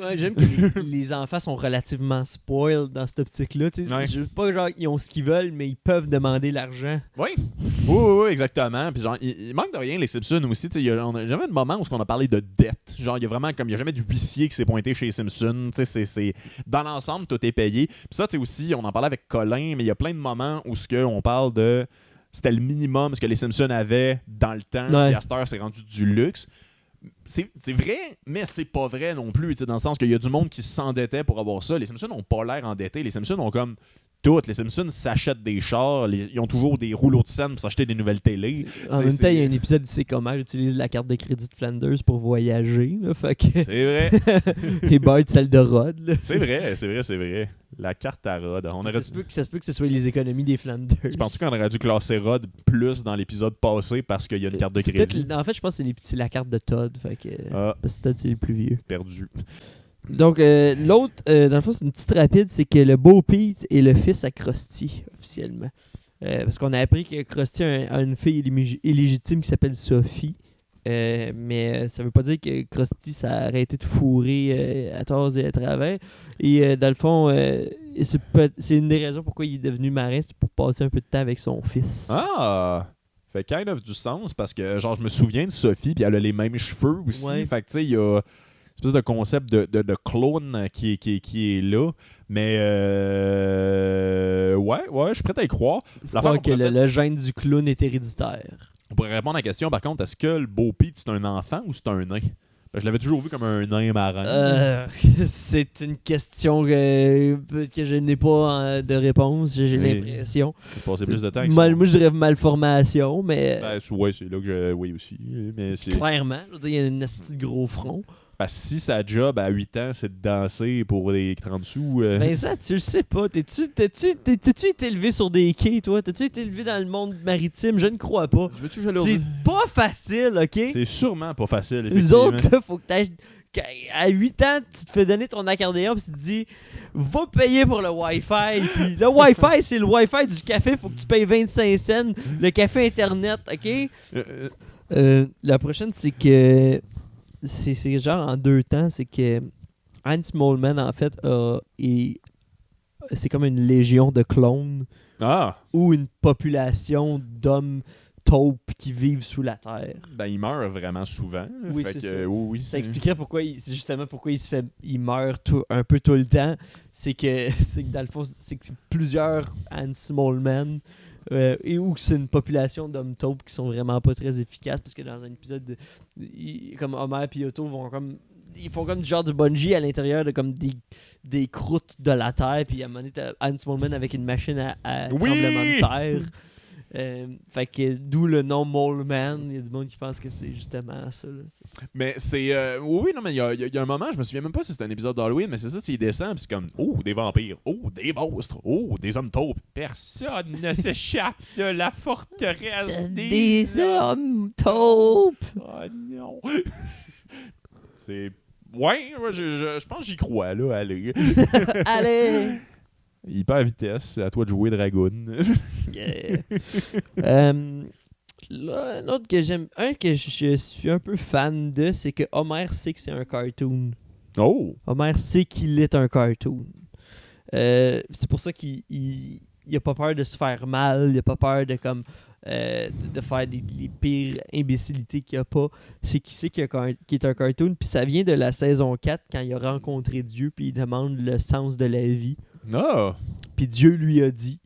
Ouais, j'aime que les enfants sont relativement spoiled dans cette optique-là. Je veux pas genre ils ont ce qu'ils veulent, mais ils peuvent demander l'argent. Oui, exactement. Puis genre, il manque de rien, les Simpsons aussi. On a jamais de moment où on a parlé de dette. Genre, il y a vraiment comme il n'y a jamais de huissier qui s'est pointé chez les Simpsons. C'est dans l'ensemble, tout est payé. Puis ça, tu sais aussi, on en parlait avec Colin, mais il y a plein de moments où on parle de c'était le minimum ce que les Simpsons avaient dans le temps, puis à cette heure, c'est rendu du luxe. C'est vrai, mais c'est pas vrai non plus, dans le sens qu'il y a du monde qui s'endettait pour avoir ça. Les Simpsons n'ont pas l'air endettés. Les Simpsons ont comme toutes. Les Simpsons s'achètent des chars, ils ont toujours des rouleaux de scène pour s'acheter des nouvelles télés. En même temps, il y a un épisode où c'est comment j'utilise la carte de crédit de Flanders pour voyager. Là, fait que... C'est vrai. Et Bart, celle de Rod. Là. C'est vrai. La carte à Rod. Ça se peut que ce soit les économies des Flanders. Tu penses qu'on aurait dû classer Rod plus dans l'épisode passé parce qu'il y a une carte de crédit? En fait, je pense que c'est la carte de Todd. Fait que, parce que Todd, c'est le plus vieux. Perdu. Donc, l'autre, dans le fond, c'est une petite rapide, c'est que le beau Pete est le fils à Krusty, officiellement. Parce qu'on a appris que Krusty a une fille illégitime qui s'appelle Sophie. Mais ça veut pas dire que Krusty ça a arrêté de fourrer à tort et à travers. Et dans le fond, c'est une des raisons pourquoi il est devenu marin, c'est pour passer un peu de temps avec son fils. Ah! Fait kind of du sens parce que genre je me souviens de Sophie puis elle a les mêmes cheveux aussi. Ouais. Fait que tu sais, il y a une espèce de concept de clone qui est là. Mais ouais, je suis prêt à y croire. Le gène du clown est héréditaire. Pour répondre à la question, par contre, est-ce que le beau Pete, c'est un enfant ou c'est un nain? Je l'avais toujours vu comme un nain marin. C'est une question que je n'ai pas de réponse, j'ai l'impression. J'ai passé plus de temps avec moi, je dirais malformation, mais... ouais, c'est là que oui aussi. Mais clairement, je veux dire, il y a un petit gros front. Si sa job à 8 ans, c'est de danser pour des 30 sous... Vincent, tu le sais pas. T'as-tu été élevé sur des quais, toi? T'as-tu été élevé dans le monde maritime? Je ne crois pas. C'est pas facile, OK? C'est sûrement pas facile, Nous autres, là, faut que À 8 ans, tu te fais donner ton accordéon puis tu te dis va payer pour le Wi-Fi. Puis le Wi-Fi, c'est le Wi-Fi du café. Faut que tu payes 25 cents. Le café Internet, OK? La prochaine, c'est que... C'est genre en 2 temps. C'est que Hans Moleman, en fait, c'est comme une légion de clones ou une population d'hommes taupes qui vivent sous la terre. Ben, il meurt vraiment souvent. Oui, fait c'est que, ça. oui, Ça expliquerait pourquoi c'est justement pourquoi il meurt un peu tout le temps. C'est que dans le fond, c'est que c'est plusieurs Hans Moleman et où c'est une population d'hommes taupes qui sont vraiment pas très efficaces parce que dans un épisode comme Homer et Otto ils font comme du genre du bungee à l'intérieur de comme des croûtes de la terre, puis à un moment donné, t'as Hans Moleman avec une machine à tremblement de terre. Fait que d'où le nom Moleman. Il y a du monde qui pense que c'est justement ça. Là. Mais c'est. Oui, non, mais il y a un moment, je me souviens même pas si c'est un épisode d'Halloween, mais c'est ça, il descend, puis c'est comme oh, des vampires, oh, des monstres, oh, des hommes taupes. Personne ne s'échappe de la forteresse des hommes taupes. Oh non. C'est. Ouais, je pense que j'y crois, là. Allez. Allez! Hyper vitesse, à toi de jouer Dragoon. Yeah. Là, un autre que j'aime, un que je suis un peu fan de, c'est que Homer sait que c'est un cartoon. Oh! Homer sait qu'il est un cartoon. C'est pour ça qu'il a pas peur de se faire mal, il a pas peur de comme de faire les pires imbécilités qu'il a pas. C'est qu'il sait qu'il est un cartoon, puis ça vient de la saison 4 quand il a rencontré Dieu, puis il demande le sens de la vie. Ah! Puis Dieu lui a dit.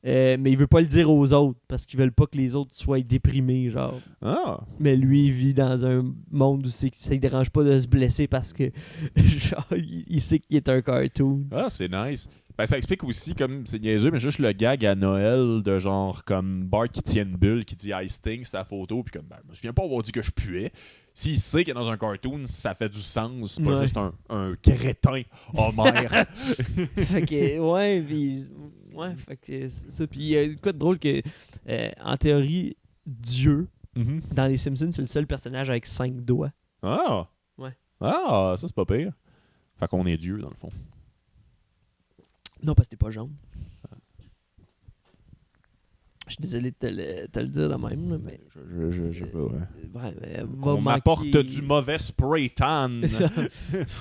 Mais il veut pas le dire aux autres parce qu'ils veulent pas que les autres soient déprimés, genre. Ah! Mais lui, il vit dans un monde où ça ne dérange pas de se blesser parce que genre, il sait qu'il est un cartoon. Ah, c'est nice. Ben, ça explique aussi, comme c'est niaiseux, mais juste le gag à Noël de genre comme Bart qui tient une bulle, qui dit I stink, c'est la photo, puis comme, ben, je me souviens pas avoir dit que je puais. S'il sait qu'il est dans un cartoon, ça fait du sens, c'est pas juste un crétin Homer. Fait que, ouais, pis, ouais, fait que c'est ça. Puis il y a quoi de drôle que, en théorie, Dieu, dans Les Simpsons, c'est le seul personnage avec 5 doigts. Ah! Ouais. Ah, ça c'est pas pire. Fait qu'on est Dieu, dans le fond. Non, parce que t'es pas jaune. Je suis désolé de te le dire de même, là, mais... Je veux. On m'apporte du mauvais spray tan.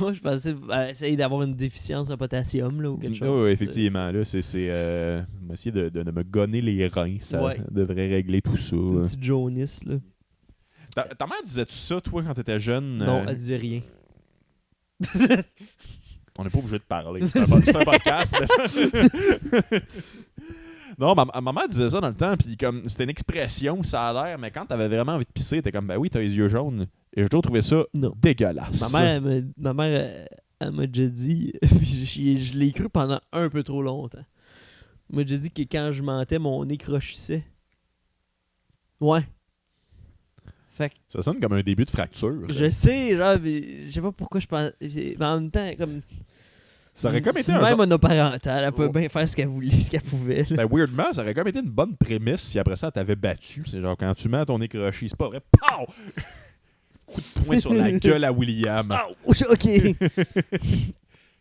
Moi, je pensais essayer d'avoir une déficience en potassium, là, ou quelque chose. Oui, effectivement. Là, c'est essayer de me gonner les reins. Ça devrait régler tout ça. Une petite jaunisse, là. Ta mère disais-tu ça, toi, quand t'étais jeune? Non, elle disait rien. On n'est pas obligé de parler. C'est un podcast, mais ça... Non, ma mère disait ça dans le temps, puis comme c'était une expression, ça a l'air, mais quand t'avais vraiment envie de pisser, t'es comme, ben oui, t'as les yeux jaunes. Et j'ai toujours trouvé ça dégueulasse. Ma mère, elle m'a déjà dit, puis je l'ai cru pendant un peu trop longtemps. Elle m'a déjà dit que quand je mentais, mon nez crochissait. Ouais. Fait que, ça sonne comme un début de fracture. Je sais, genre, je sais pas pourquoi je pense. Mais en même temps, comme. Ça aurait comme été un. Même monoparentale, elle peut bien faire ce qu'elle voulait, ce qu'elle pouvait. Ben, weirdement, ça aurait comme été une bonne prémisse si après ça, elle t'avait battu. C'est genre, quand tu mets ton écrochi, c'est pas vrai. Pow! Coup de poing sur la gueule à William. Oh, ok.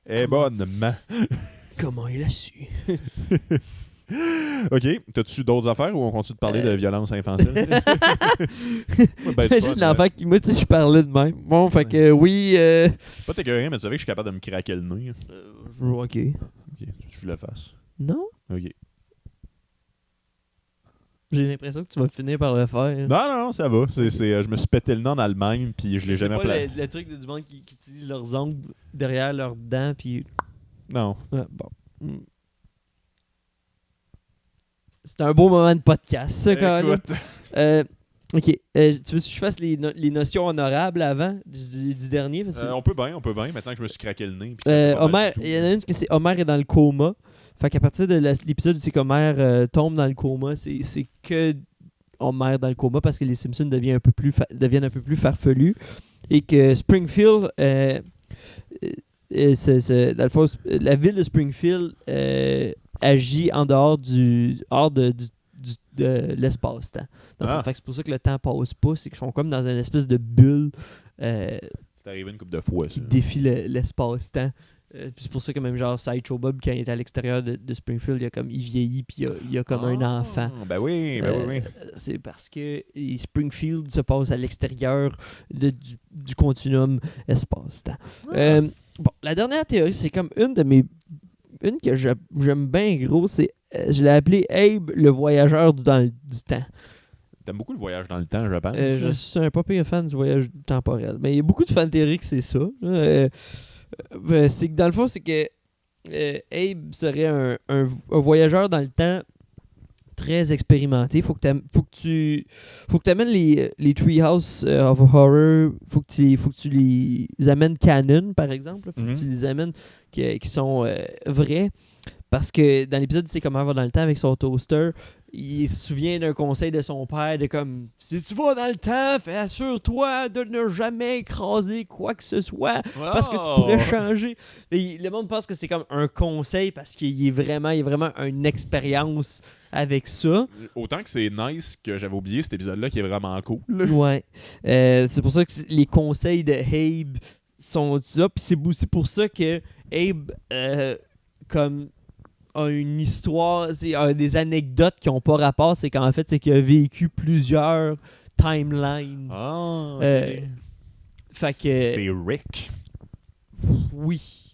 Eh bonne, man. Comment il a su? Ok, t'as-tu d'autres affaires ou on continue de parler de violence infantile? J'ai l'enfant qui moi, tu sais, je parlais de même. Bon, fait que oui. Pas t'écœurer, mais tu savais que je suis capable de me craquer le nez. Ok. Ok, tu veux que je le fasse? Non? Ok. J'ai l'impression que tu vas finir par le faire. Non, ça va. Je me suis pété le nez en Allemagne, puis je l'ai jamais placé. C'est pas le truc de du monde qui utilise leurs ongles derrière leurs dents, puis... Non. Ouais, bon. C'est un beau moment de podcast, ça, quand même. Ok. Tu veux que je fasse les notions honorables avant du dernier? On peut bien. Maintenant que je me suis craqué le nez. Homer, il y en a une que c'est Homer est dans le coma. Fait qu'à partir de l'épisode où c'est qu'Homer tombe dans le coma, c'est que Homer dans le coma parce que les Simpsons deviennent un peu plus farfelus. Et que Springfield... dans le fond, la ville de Springfield agit en dehors de l'espace-temps. Fait que c'est pour ça que le temps passe pas, c'est qu'ils sont comme dans une espèce de bulle. C'est C'est arrivé une couple de fois, ça. qui défie l'espace-temps. Puis c'est pour ça que même genre Sideshow Bob, quand il est à l'extérieur de Springfield, il vieillit puis il a comme un enfant. Ben oui, oui. C'est parce que Springfield se passe à l'extérieur du continuum espace-temps. Bon, la dernière théorie, c'est comme une que j'aime bien gros, c'est je l'ai appelé Abe le voyageur du temps. T'aimes beaucoup le voyage dans le temps, je pense. Je suis un pas pire fan du voyage temporel. Mais il y a beaucoup de fan théories que c'est ça. C'est que dans le fond, c'est que Abe serait un voyageur dans le temps très expérimenté. Faut que tu amènes les Treehouse of Horror. Faut que tu les amènes canon, par exemple. Faut que tu les amènes qui sont vrais. Parce que dans l'épisode, c'est comment il va dans le temps avec son toaster. Il se souvient d'un conseil de son père de comme si tu vas dans le temps, assure-toi de ne jamais écraser quoi que ce soit parce que tu pourrais changer. Et le monde pense que c'est comme un conseil parce qu'il y a vraiment une expérience avec ça. Autant que c'est nice que j'avais oublié cet épisode-là qui est vraiment cool. Ouais. C'est pour ça que les conseils de Abe sont ça. Puis c'est aussi pour ça que Abe comme a une histoire, des anecdotes qui n'ont pas rapport, c'est qu'en fait, c'est qu'il a vécu plusieurs timelines. Ah, fait que... C'est Rick. Oui.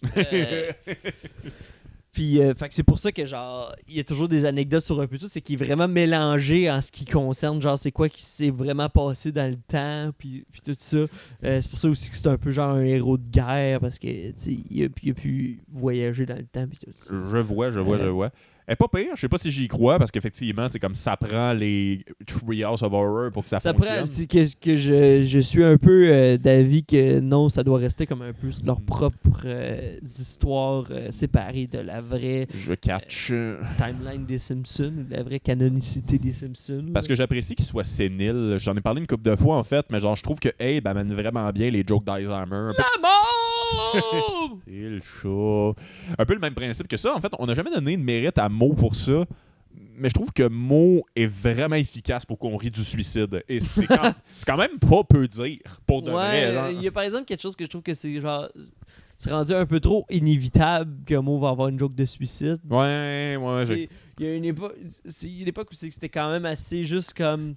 Puis, fait que c'est pour ça que, genre, il y a toujours des anecdotes sur un peu tout, c'est qu'il est vraiment mélangé en ce qui concerne, genre, c'est quoi qui s'est vraiment passé dans le temps, puis tout ça. C'est pour ça aussi que c'est un peu genre un héros de guerre, parce que, tu sais, il a pu voyager dans le temps, puis tout ça. Je vois. Elle est pas pire, je sais pas si j'y crois, parce qu'effectivement, c'est comme ça prend les Treehouse of Horror pour que ça fonctionne. C'est que je suis un peu d'avis que non, ça doit rester comme un peu leurs propres histoires séparées de la vraie timeline des Simpsons, de la vraie canonicité des Simpsons. Parce que j'apprécie qu'il soit sénile. J'en ai parlé une couple de fois, en fait, mais genre, je trouve que Abe amène vraiment bien les jokes d'Alzheimer. La mort! C'est le chat. Un peu le même principe que ça. En fait, on n'a jamais donné de mérite à Mo pour ça. Mais je trouve que Mo est vraiment efficace pour qu'on rit du suicide. Et c'est quand même pas peu dire, pour de vrai. Il y a par exemple quelque chose que je trouve que c'est genre... C'est rendu un peu trop inévitable que Mo va avoir une joke de suicide. Ouais. Il y a une époque où c'était quand même assez juste comme...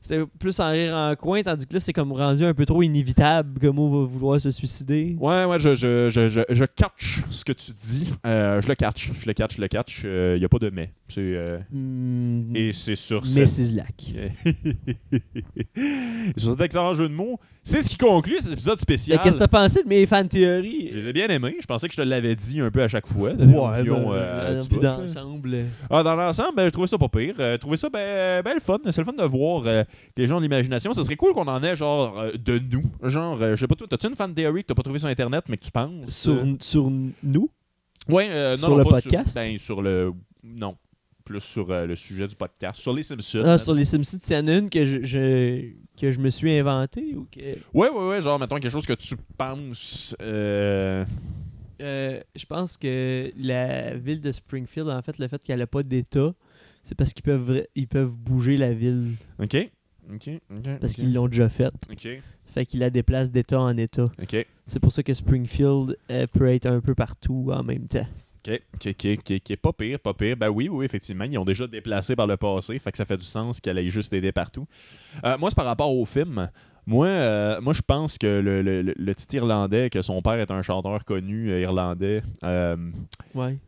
C'était plus en rire en coin, tandis que là, c'est comme rendu un peu trop inévitable que Mo va vouloir se suicider. Ouais, je catch ce que tu dis. Je le catch. Il n'y a pas de mais. Et c'est sur mais c'est lac. Et sur cet excellent jeu de mots, c'est ce qui conclut cet épisode spécial. Qu'est-ce que t'as pensé de mes fan théories? Je les ai bien aimés. Je pensais que je te l'avais dit un peu à chaque fois. Dans l'ensemble. Dans l'ensemble, je trouvais ça pas pire. Je trouvais ça ben le fun. C'est le fun de voir que les gens ont de l'imagination. Ça serait cool qu'on en ait genre de nous. Genre, je sais pas toi, t'as-tu une fan théorie que t'as pas trouvé sur Internet mais que tu penses? Sur nous? Ouais, sur le podcast? Non. Plus sur le sujet du podcast. Sur les Simpsons. Sur les Simpsons, c'est une que je me suis inventé ou que... Ouais, genre, mettons quelque chose que tu penses... je pense que la ville de Springfield, en fait, le fait qu'elle n'a pas d'État, c'est parce qu'ils peuvent bouger la ville. OK. Parce qu'ils l'ont déjà fait. OK. Fait qu'ils la déplacent d'État en État. OK. C'est pour ça que Springfield peut être un peu partout en même temps. OK. Pas pire. Ben oui, effectivement. Ils ont déjà déplacé par le passé. Fait que ça fait du sens qu'elle ait juste aidé partout. Moi, c'est par rapport au film. Moi, je pense que le petit Irlandais, que son père est un chanteur connu irlandais. Ouais.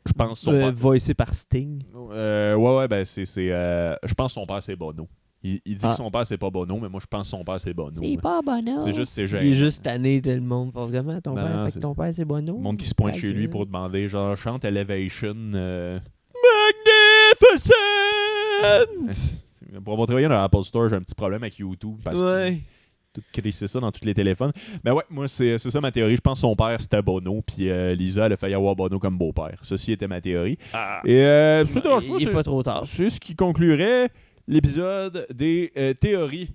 Je pense son père. Voicé par Sting. Ben c'est. Je pense que son père, c'est Bono. Il dit que son père, c'est pas Bono, mais moi, je pense que son père, c'est Bono. C'est pas Bono. C'est gênant. Il est juste tanné de le monde. Vraiment, ton père, ton père, c'est Bono. Le monde qui se pointe chez lui pour demander, genre, chante Elevation. Magnificent! Pour avoir travaillé dans l'Apple Store, j'ai un petit problème avec YouTube parce que tout crisser ça dans tous les téléphones. Mais ouais, moi, c'est ça ma théorie. Je pense que son père, c'était Bono, puis Lisa, elle a failli avoir Bono comme beau-père. Ceci était ma théorie. Et il est pas trop tard. C'est ce qui conclurait l'épisode des théories,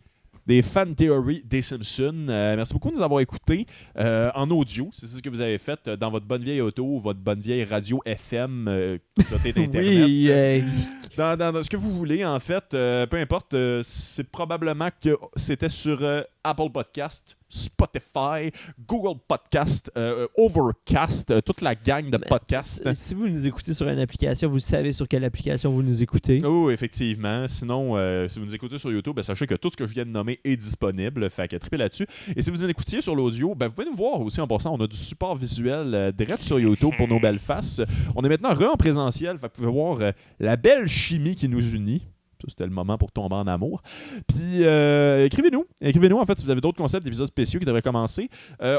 des fan théories des Simpsons. Merci beaucoup de nous avoir écoutés en audio. C'est ce que vous avez fait dans votre bonne vieille auto, votre bonne vieille radio FM dotée d'Internet. Oui, dans ce que vous voulez, en fait. Peu importe, c'est probablement que c'était sur Apple Podcast, Spotify, Google Podcast, Overcast, toute la gang de podcasts. Si vous nous écoutez sur une application, vous savez sur quelle application vous nous écoutez. Oh, effectivement. Sinon, si vous nous écoutez sur YouTube, sachez que tout ce que je viens de nommer est disponible. Fait que tripez là-dessus. Et si vous nous écoutiez sur l'audio, vous pouvez nous voir aussi en passant. On a du support visuel direct sur YouTube pour nos belles faces. On est maintenant en présentiel. Fait que vous pouvez voir la belle chimie qui nous unit. Ça, c'était le moment pour tomber en amour. Puis, écrivez-nous. Écrivez-nous, en fait, si vous avez d'autres concepts d'épisodes spéciaux qui devraient commencer.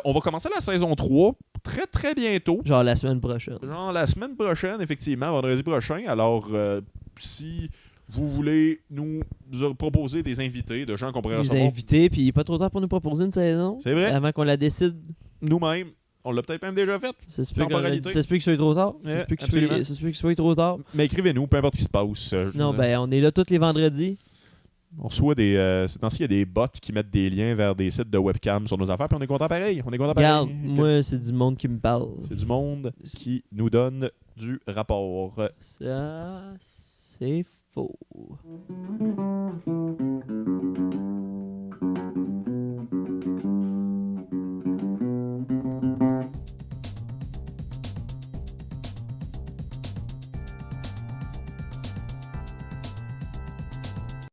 On va commencer la saison 3 très, très bientôt. Genre la semaine prochaine. Genre la semaine prochaine, effectivement, vendredi prochain. Alors, si vous voulez nous proposer des invités, de gens qu'on pourrait recevoir. Des invités, puis il n'est pas trop tard pour nous proposer une saison. C'est vrai. Avant qu'on la décide. Nous-mêmes. On l'a peut-être même déjà fait. Ça se peut que ce soit trop tard. Ouais, ça se peut que ce soit trop tard. Mais écrivez-nous, peu importe ce qui se passe. Sinon, on est là tous les vendredis. On reçoit des... ces temps-ci, il y a des bots qui mettent des liens vers des sites de webcam sur nos affaires, puis on est content pareil. Regarde, moi, c'est du monde qui me parle. C'est du monde qui nous donne du rapport. Ça, c'est faux.